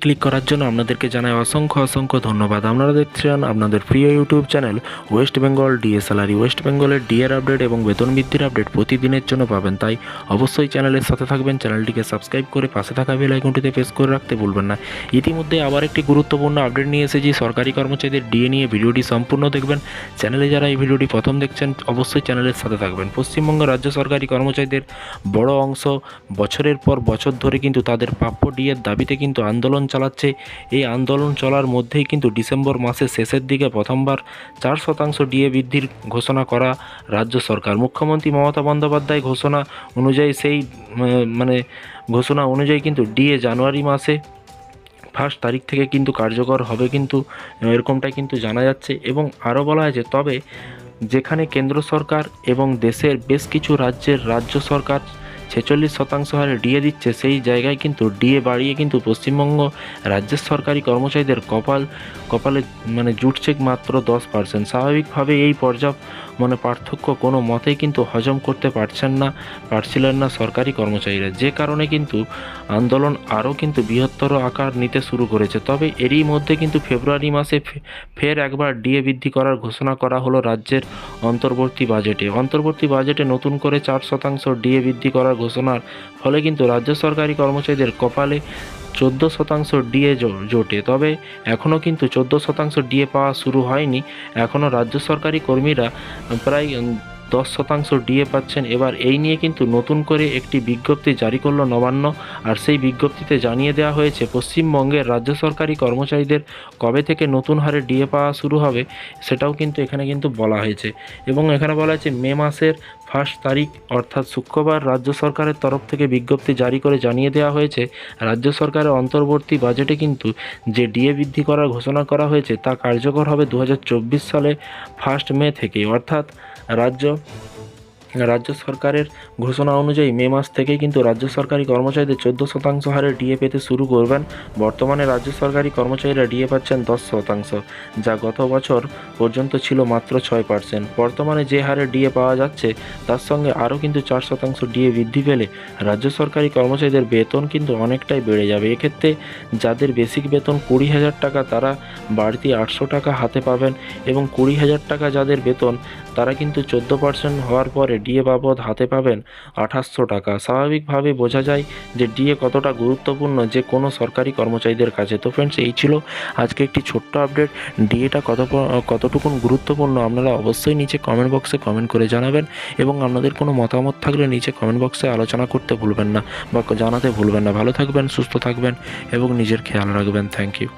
Click করার জন্য আপনাদেরকে জানাই অসংখ্য ধন্যবাদ। আপনারা দেখছেন আপনাদের প্রিয় YouTube channel West Bengal DA salary. West বেঙ্গলের ডিএর আপডেট এবং বেতন বৃদ্ধির আপডেট প্রতিদিনের জন্য পাবেন, তাই অবশ্যই চ্যানেলের সাথে থাকবেন। চ্যানেলটিকে সাবস্ক্রাইব করে পাশে থাকা বেল আইকনটিতে প্রেস করে রাখতে ভুলবেন না। ইতিমধ্যে আবার একটি গুরুত্বপূর্ণ আপডেট নিয়ে এসেছি সরকারি কর্মচারীদের ডিএ নিয়ে। ভিডিওটি সম্পূর্ণ দেখবেন। চ্যানেলে যারা এই ভিডিওটি প্রথম দেখছেন অবশ্যই চ্যানেলের সাথে থাকবেন। পশ্চিমবঙ্গ রাজ্য সরকারি কর্মচারীদের বড় অংশ বছরের পর বছর ধরে কিন্তু তাদের প্রাপ্য ডিএর দাবিতে কিন্তু আন্দোলন চালাচ্ছে। এই আন্দোলন চলার মধ্যেই কিন্তু ডিসেম্বর মাসের শেষের দিকে প্রথমবার 4% ডিএ বৃদ্ধির ঘোষণা করা রাজ্য সরকার। মুখ্যমন্ত্রী মমতা বন্দ্যোপাধ্যায় ঘোষণা অনুযায়ী কিন্তু ডিএ জানুয়ারি মাসে 1 তারিখ থেকে কিন্তু কার্যকর হবে, কিন্তু এরকমটাই কিন্তু জানা যাচ্ছে। এবং আরও বলা হয়েছে, তবে যেখানে কেন্দ্র সরকার এবং দেশের বেশ কিছু রাজ্যের রাজ্য সরকার 46% হারে ডিএ দিচ্ছে, সেই জায়গায় কিন্তু ডিএ বাড়িয়ে কিন্তু পশ্চিমবঙ্গ রাজ্যের সরকারি কর্মচারীদের কপালে জুটছে মাত্র 10%। স্বাভাবিকভাবে এই পার্থক্য কোনো মতেই কিন্তু হজম করতে পারছিলেন না সরকারি কর্মচারীরা, যে কারণে কিন্তু আন্দোলন আরও কিন্তু বৃহত্তর আকার নিতে শুরু করেছে। তবে এরই মধ্যে কিন্তু ফেব্রুয়ারি মাসে ফের একবার ডিএ বৃদ্ধি করার ঘোষণা করা হলো রাজ্যের অন্তর্বর্তী বাজেটে নতুন করে 4% ডিএ বৃদ্ধি করার ঘোষণার ফলে কিন্তু রাজ্য সরকারি কর্মচারীদের কপালে 14% ডিএ জোটে। তবে এখনও কিন্তু 14% ডিএ পাওয়া শুরু হয়নি। এখনও রাজ্য সরকারি কর্মীরা প্রায় 10% ডিএ পাচ্ছেন। এবার এই নিয়ে কিন্তু নতুন করে একটি বিজ্ঞপ্তি জারি করলো নবান্ন, আর সেই বিজ্ঞপ্তিতে জানিয়ে দেওয়া হয়েছে পশ্চিমবঙ্গের রাজ্য সরকারি কর্মচারীদের কবে থেকে নতুন হারে ডিএ পাওয়া শুরু হবে সেটাও কিন্তু এখানে কিন্তু বলা হয়েছে। এবং এখানে বলা হয়েছে মে মাসের 1 তারিখ অর্থাৎ শুক্রবার রাজ্য সরকারের তরফ থেকে বিজ্ঞপ্তি জারি করে জানিয়ে দেওয়া হয়েছে রাজ্য সরকারের অন্তর্বর্তী বাজেটে কিন্তু যে ডিএ বৃদ্ধি করার ঘোষণা করা হয়েছে তা কার্যকর হবে 2024 সালে 1 মে থেকে। অর্থাৎ রাজ্য সরকারের ঘোষণা অনুযায়ী মে মাস থেকেই কিন্তু রাজ্য সরকারি কর্মচারীদের 14% হারে ডিএ পেতে শুরু করবেন। বর্তমানে রাজ্য সরকারি কর্মচারীরা ডিএ পাচ্ছেন 10%, যা গত বছর পর্যন্ত ছিল মাত্র 6%। বর্তমানে যে হারে ডিএ পাওয়া যাচ্ছে তার সঙ্গে আরও কিন্তু 4% ডিএ বৃদ্ধি পেলে রাজ্য সরকারি কর্মচারীদের বেতন কিন্তু অনেকটাই বেড়ে যাবে। এক্ষেত্রে যাদের বেসিক বেতন 20,000 টাকা তারা বাড়তি 800 টাকা হাতে পাবেন, এবং 20,000 টাকা যাদের বেতন তারা কিন্তু 14% হওয়ার পরে ডিএ বাবদ হাতে পাবেন 2800 টাকা। স্বাভাবিকভাবে বোঝা যায় যে ডিএ কতটা গুরুত্বপূর্ণ যে কোনো সরকারি কর্মচারীদের কাছে। তো ফ্রেন্ডস, এই ছিল আজকে একটি ছোট্ট আপডেট। ডিএটা কতটুকুন গুরুত্বপূর্ণ আপনারা অবশ্যই নিচে কমেন্ট বক্সে কমেন্ট করে জানাবেন, এবং আপনাদের কোনো মতামত থাকলে নিচে কমেন্ট বক্সে আলোচনা করতে ভুলবেন না বা জানাতে ভুলবেন না। ভালো থাকবেন, সুস্থ থাকবেন এবং নিজের খেয়াল রাখবেন। Thank you.